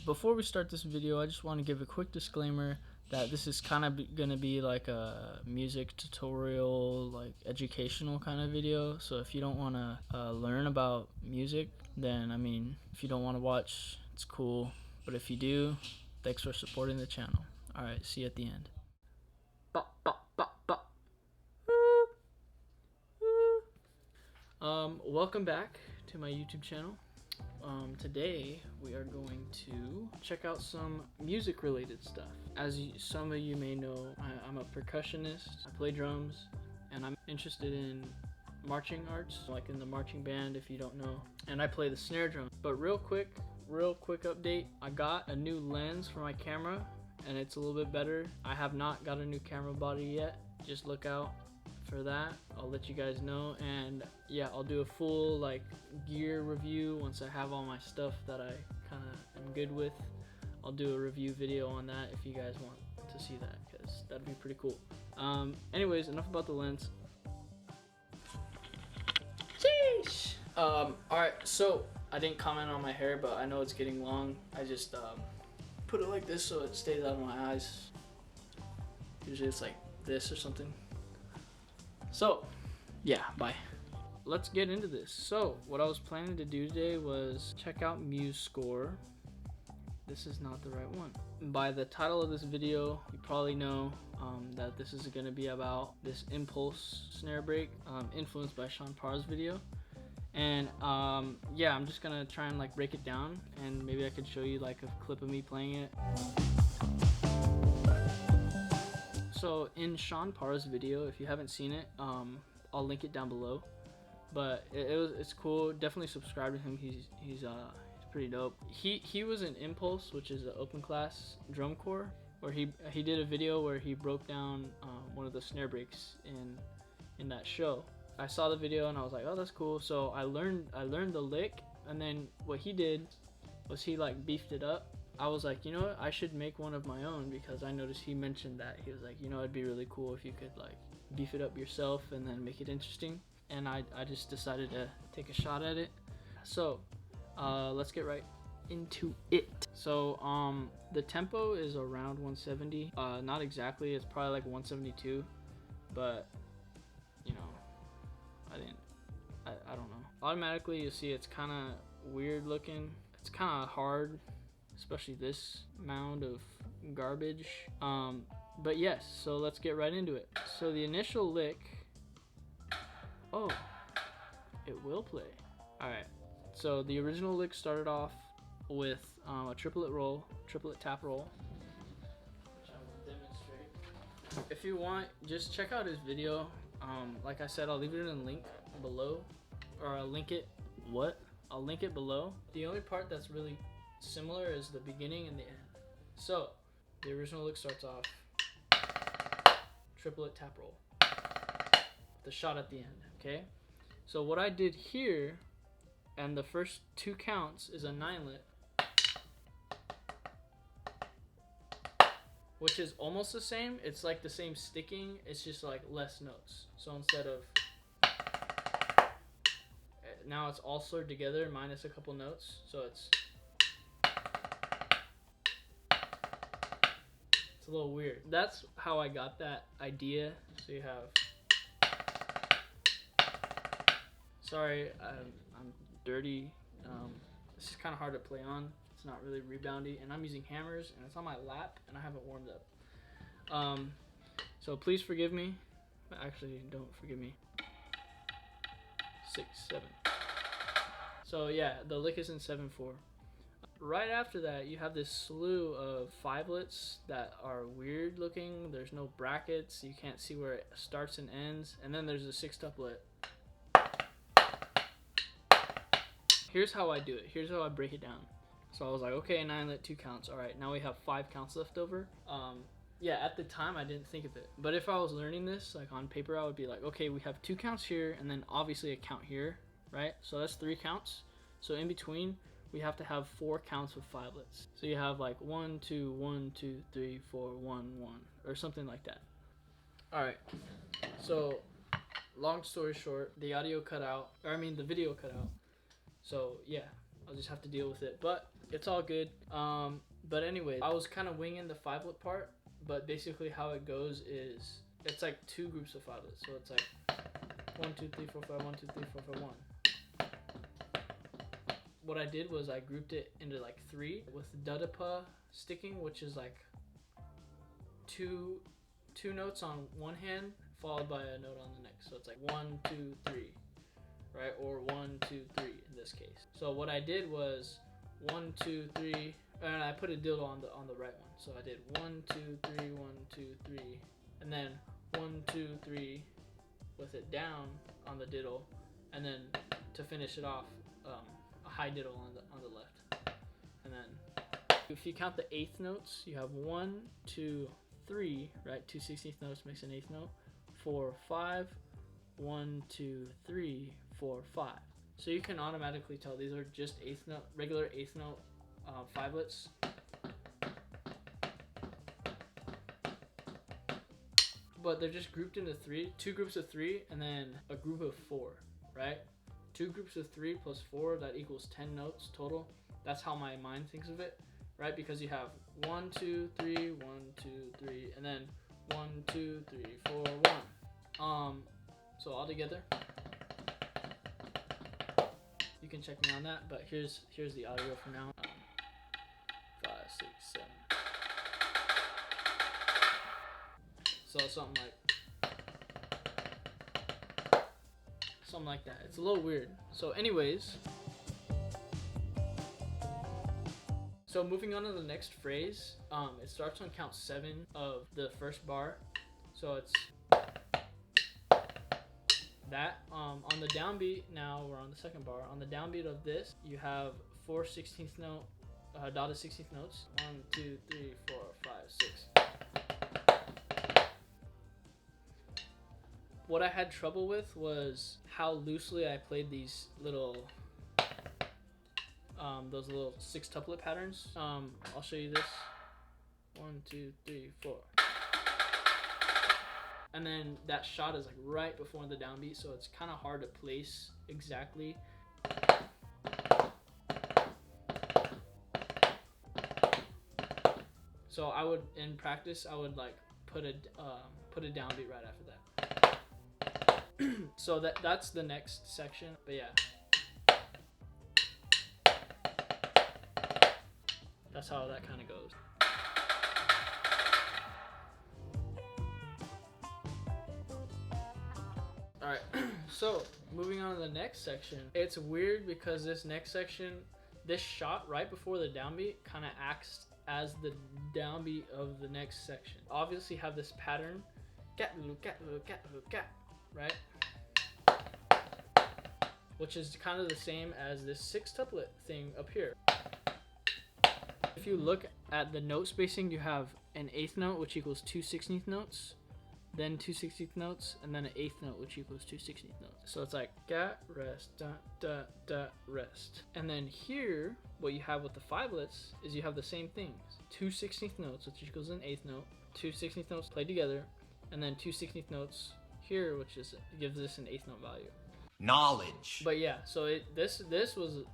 Before we start this video, I just want to give a quick disclaimer that this is kind of going to be like a music tutorial, like educational kind of video. So if you don't want to learn about music, then I mean, if you don't want to watch, it's cool. But if you do, thanks for supporting the channel. Alright, see you at the end. Welcome back to my YouTube channel. Today we are going to check out some music related stuff. As some of you may know, I'm a percussionist. I play drums and I'm interested in marching arts, like in the marching band if you don't know, and I play the snare drum. But real quick update, I got a new lens for my camera and it's a little bit better. I have not got a new camera body yet, just look out for that. I'll let you guys know, and yeah, I'll do a full like gear review once I have all my stuff that I kind of am good with. I'll do a review video on that if you guys want to see that, because that'd be pretty cool. Anyways, enough about the lens. Sheesh. Alright, so I didn't comment on my hair, but I know it's getting long. I just put it like this so it stays out of my eyes. Usually it's like this or something. So, yeah, bye. Let's get into this. So, what I was planning to do today was check out MuseScore. This is not the right one. By the title of this video, you probably know that this is going to be about this impulse snare break, influenced by Sean Parra's video. And yeah, I'm just gonna try and like break it down, and maybe I could show you like a clip of me playing it. So in Sean Parra's video, if you haven't seen it, I'll link it down below. But it's cool. Definitely subscribe to him. He's pretty dope. He was in Impulse, which is an open class drum corps, where he did a video where he broke down one of the snare breaks in that show. I saw the video and I was like, oh, that's cool. So I learned the lick, and then what he did was he like beefed it up. I was like, you know what, I should make one of my own, because I noticed he mentioned that. He was like, you know, it'd be really cool if you could like beef it up yourself and then make it interesting. And I just decided to take a shot at it. So let's get right into it. So the tempo is around 170. Not exactly, it's probably like 172, but you know, I don't know. Automatically you see it's kind of weird looking. It's kind of hard, especially this mound of garbage. But yes, so let's get right into it. So the initial lick, oh, it will play. Alright, so the original lick started off with a triplet tap roll, which I will demonstrate. If you want, just check out his video. Like I said, I'll leave it in a link below, or I'll link it below. The only part that's really similar is the beginning and the end. So the original lick starts off triplet tap roll, the shot at the end. Okay, so what I did here, and the first two counts, is a 9-lit, which is almost the same. It's like the same sticking, it's just like less notes. So instead of, now it's all slurred together minus a couple notes, so it's a little weird. That's how I got that idea. So you have, sorry, I'm dirty. This is kind of hard to play on. It's not really reboundy, and I'm using hammers, and it's on my lap, and I haven't warmed up. So please forgive me. Actually, don't forgive me. 6, 7. So yeah, the lick is in 7/4. Right after that, you have this slew of 5-lits that are weird looking. There's no brackets. You can't see where it starts and ends. And then there's a 6-tuplet. Here's how I do it. Here's how I break it down. So I was like, okay, 9-lit, 2 counts. All right, now we have 5 counts left over. Yeah, at the time, I didn't think of it. But if I was learning this, like on paper, I would be like, okay, we have 2 counts here, and then obviously a count here, right? So that's 3 counts. So in between, we have to have 4 counts with 5-lits. So you have like 1, 2, 1, 2, 3, 4, 1, 1, or something like that. All right, so long story short, the audio cut out, or I mean the video cut out. So yeah, I'll just have to deal with it. But It's all good. But anyway, I was kind of winging the 5-lit part, but basically how it goes is it's like 2 groups of 5-lits. So it's like 1, 2, 3, 4, 5, 1, 2, 3, 4, 5, 1. What I did was I grouped it into like 3 with dadapa sticking, which is like two notes on one hand followed by a note on the next. So it's like 1, 2, 3, right? Or 1, 2, 3 in this case. So what I did was 1, 2, 3, and I put a diddle on the right one. So I did 1, 2, 3, 1, 2, 3, and then 1, 2, 3 with it down on the diddle, and then to finish it off, a high diddle on the left. And then if you count the 8th notes, you have 1, 2, 3, right? 2 16th notes makes an 8th note. 4, 5, 1, 2, 3, 4, 5. So you can automatically tell these are just 8th note, regular 8th note 5-lits. But they're just grouped into 3, 2 groups of 3, and then a group of 4, right? 2 groups of 3 plus 4, that equals 10 notes total. That's how my mind thinks of it, right? Because you have 1, 2, 3, 1, 2, 3, and then 1, 2, 3, 4, 1. So all together, you can check me on that. But here's the audio for now. 5, 6, 7. So something like that. It's a little weird. So anyways, so moving on to the next phrase, it starts on count 7 of the first bar. So it's that. On the downbeat, now we're on the second bar. On the downbeat of this, you have 4 16th note, dotted 16th notes. 1, 2, 3, 4, 5, 6. What I had trouble with was how loosely I played these little, those little 6-tuplet patterns. I'll show you this. 1, 2, 3, 4. And then that shot is like right before the downbeat, so it's kind of hard to place exactly. So I would, in practice, I would like put a downbeat right after that. So that's the next section, but yeah, that's how that kind of goes. All right, so moving on to the next section. It's weird because this next section, this shot right before the downbeat kind of acts as the downbeat of the next section. Obviously have this pattern, right? Which is kind of the same as this 6-tuplet thing up here. If you look at the note spacing, you have an 8th note, which equals 2 16th notes, then 2 16th notes, and then an 8th note, which equals 2 16th notes. So it's like ga, rest, da, da, da, rest. And then here, what you have with the 5-lits is you have the same things. 2 16th notes, which equals an 8th note, 2 16th notes played together, and then 2 16th notes here, which gives this an 8th note value. Knowledge. But yeah, so this was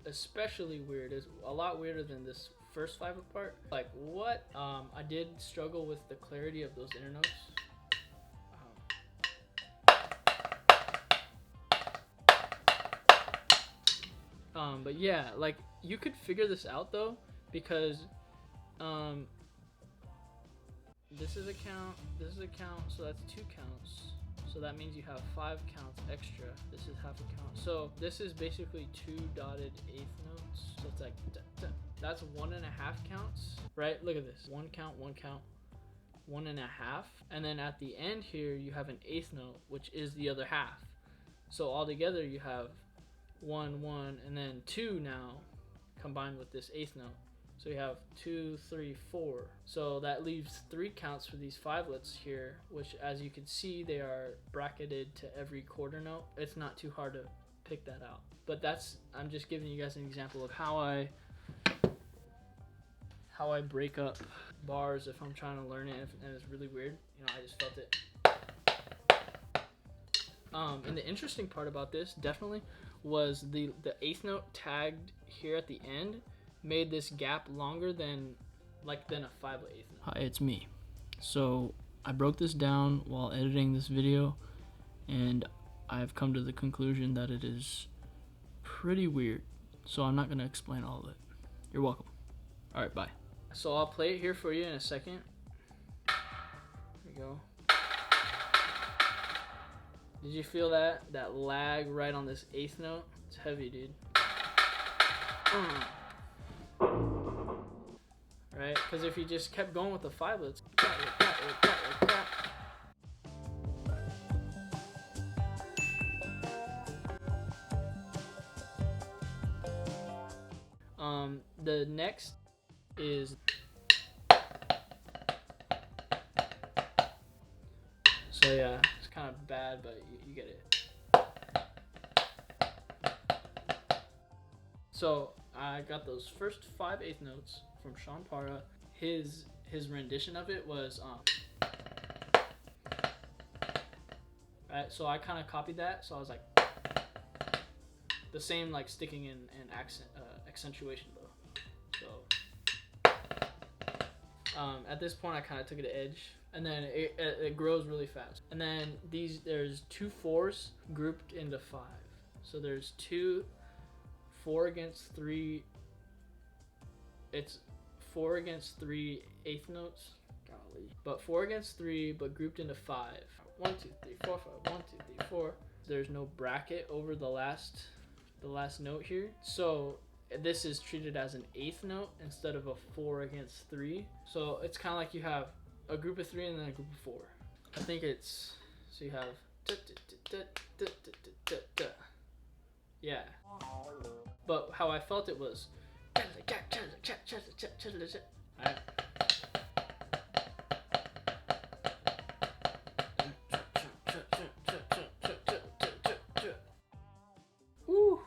especially weird. It's a lot weirder than this first 5-lit part. Like what? I did struggle with the clarity of those inner notes. But yeah, like you could figure this out though, because this is a count, so that's 2 counts. So that means you have 5 counts extra. This is half a count. So this is basically 2 dotted 8th notes. So it's like, that's 1.5 counts, right? Look at this, 1 count, 1 count, 1.5. And then at the end here, you have an 8th note, which is the other half. So all together you have 1, 1, and then 2 now combined with this 8th note. So you have 2, 3, 4. So that leaves 3 counts for these 5-lits here, which as you can see, they are bracketed to every quarter note. It's not too hard to pick that out. But I'm just giving you guys an example of how I break up bars if I'm trying to learn it, and it's really weird. You know, I just felt it. And the interesting part about this definitely was the 8th note tagged here at the end made this gap longer than a 5/8 note. Hi, it's me. So I broke this down while editing this video, and I've come to the conclusion that it is pretty weird. So I'm not gonna explain all of it. You're welcome. All right, bye. So I'll play it here for you in a second. Here we go. Did you feel that lag right on this 8th note? It's heavy, dude. Right? Because if you just kept going with the 5/8, the next is, so yeah, it's kind of bad, but you get it. So I got those first 5/8 notes from Sean Parra. His rendition of it was right. So I kind of copied that. So I was like the same, like sticking in accent accentuation though. So at this point I kind of took it to edge, and then it grows really fast. And then there's 2 4s grouped into 5. So there's 2 4 against 3. It's 4 against 3 8th notes. Golly. But 4 against 3, but grouped into 5. 1 2 3 4 5. 1 2 3 4. There's no bracket over the last note here. So this is treated as an 8th note instead of a 4 against 3. So it's kind of like you have a group of 3 and then a group of 4. I think it's, so you have yeah. But how I felt it was, right. Woo,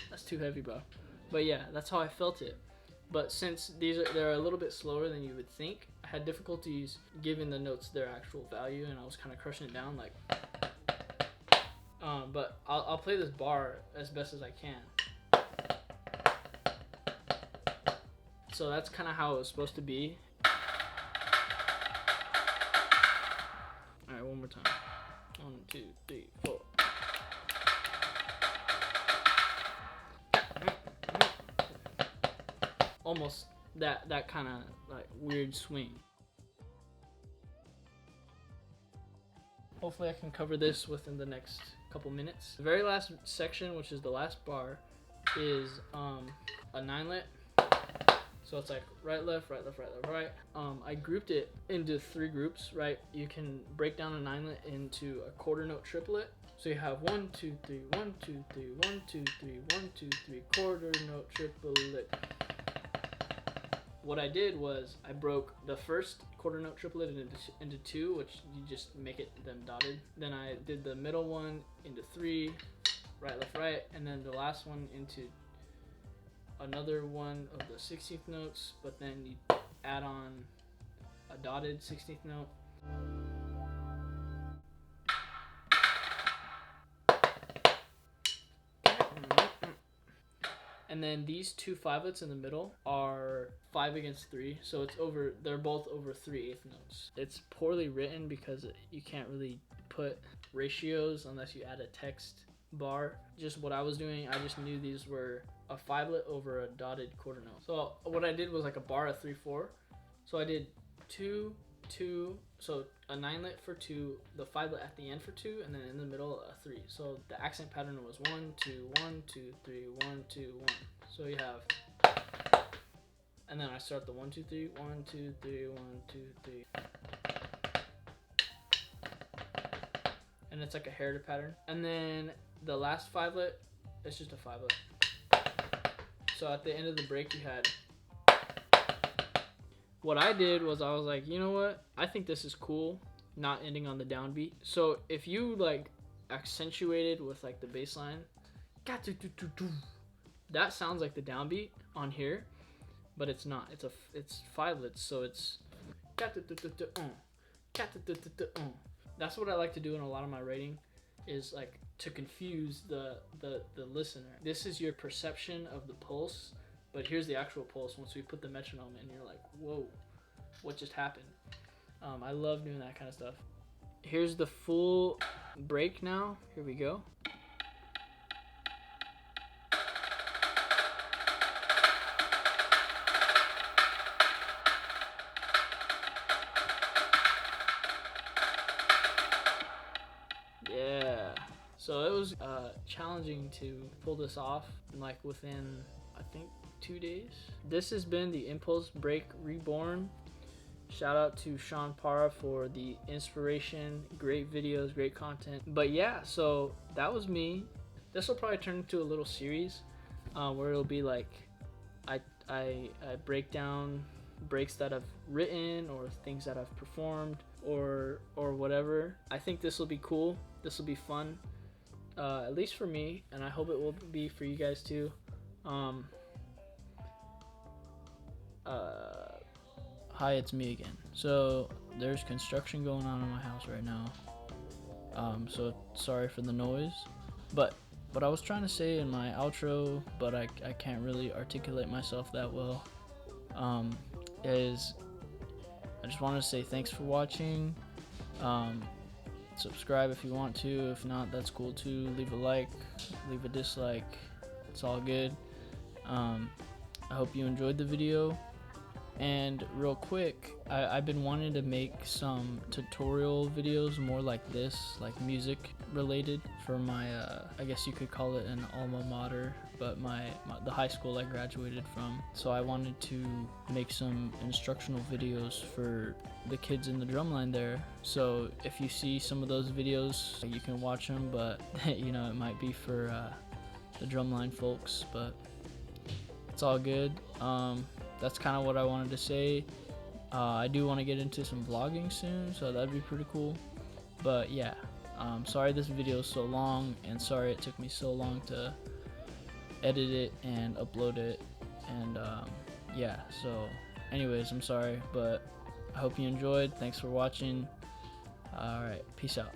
that's too heavy, bro. But yeah, that's how I felt it. But since they're a little bit slower than you would think, I had difficulties giving the notes their actual value, and I was kind of crushing it down like. But I'll play this bar as best as I can. So that's kind of how it was supposed to be. All right, one more time. 1 2 3 4. Almost that kind of like weird swing. Hopefully I can cover this within the next couple minutes. The very last section, which is the last bar, is a 9-lit. So it's like right, left, right, left, right, left, right. I grouped it into 3 groups, right? You can break down a 9-lit into a quarter note triplet. So you have 1 2 3 1 2 3 1 2 3 1 2 3 quarter note triplet. What I did was I broke the first quarter note triplet into 2, which you just make them dotted. Then I did the middle one into 3, right, left, right, and then the last one into another one of the 16th notes, but then you add on a dotted 16th note. And then these 2 5/8s in the middle are 5 against 3, so they're both over 3/8 notes. It's poorly written because you can't really put ratios unless you add a text bar. Just what I was doing, I just knew these were a 5-lit over a dotted quarter note. So what I did was like a bar of 3 4. So I did 2 2, so a 9-lit for 2, the 5-lit at the end for 2, and then in the middle a 3. So the accent pattern was 1 2 1 2 3 1 2 1. So you have, and then I start the 1 2 3 1 2 3 1 2 3, and it's like a heritage pattern. And then the last 5-lit, it's just a 5-lit. So at the end of the break you had. What I did was I was like, you know what? I think this is cool, not ending on the downbeat. So if you like accentuated with like the bass line, that sounds like the downbeat on here, but it's not. It's 5-lits, so it's. That's what I like to do in a lot of my writing, is like to confuse the listener. This is your perception of the pulse But here's the actual pulse once we put the metronome in. You're like, whoa, what just happened? I love doing that kind of stuff. Here's the full break now. Here we go. Yeah. So it was challenging to pull this off like within, I think, 2 days. This has been the Impulse Break Reborn. Shout out to Sean Parra for the inspiration, great videos, great content. But yeah, so that was me. This will probably turn into a little series where it'll be like I break down breaks that I've written or things that I've performed or whatever. I think this will be cool. This will be fun, at least for me, and I hope it will be for you guys too. Hi, it's me again. So there's construction going on in my house right now. So sorry for the noise, but what I was trying to say in my outro, but I can't really articulate myself that well, is I just want to say thanks for watching. Subscribe if you want to. If not, that's cool too. Leave a like, leave a dislike. It's all good. I hope you enjoyed the video. And real quick, I've been wanting to make some tutorial videos more like this, like music related, for my I guess you could call it an alma mater, but the high school I graduated from. So I wanted to make some instructional videos for the kids in the drumline there. So if you see some of those videos, you can watch them, but you know, it might be for the drumline folks, but it's all good. That's kind of what I wanted to say. I do want to get into some vlogging soon, so that'd be pretty cool. But yeah, sorry this video is so long, and sorry it took me so long to edit it and upload it. And yeah, so anyways, I'm sorry, but I hope you enjoyed. Thanks for watching. All right, peace out.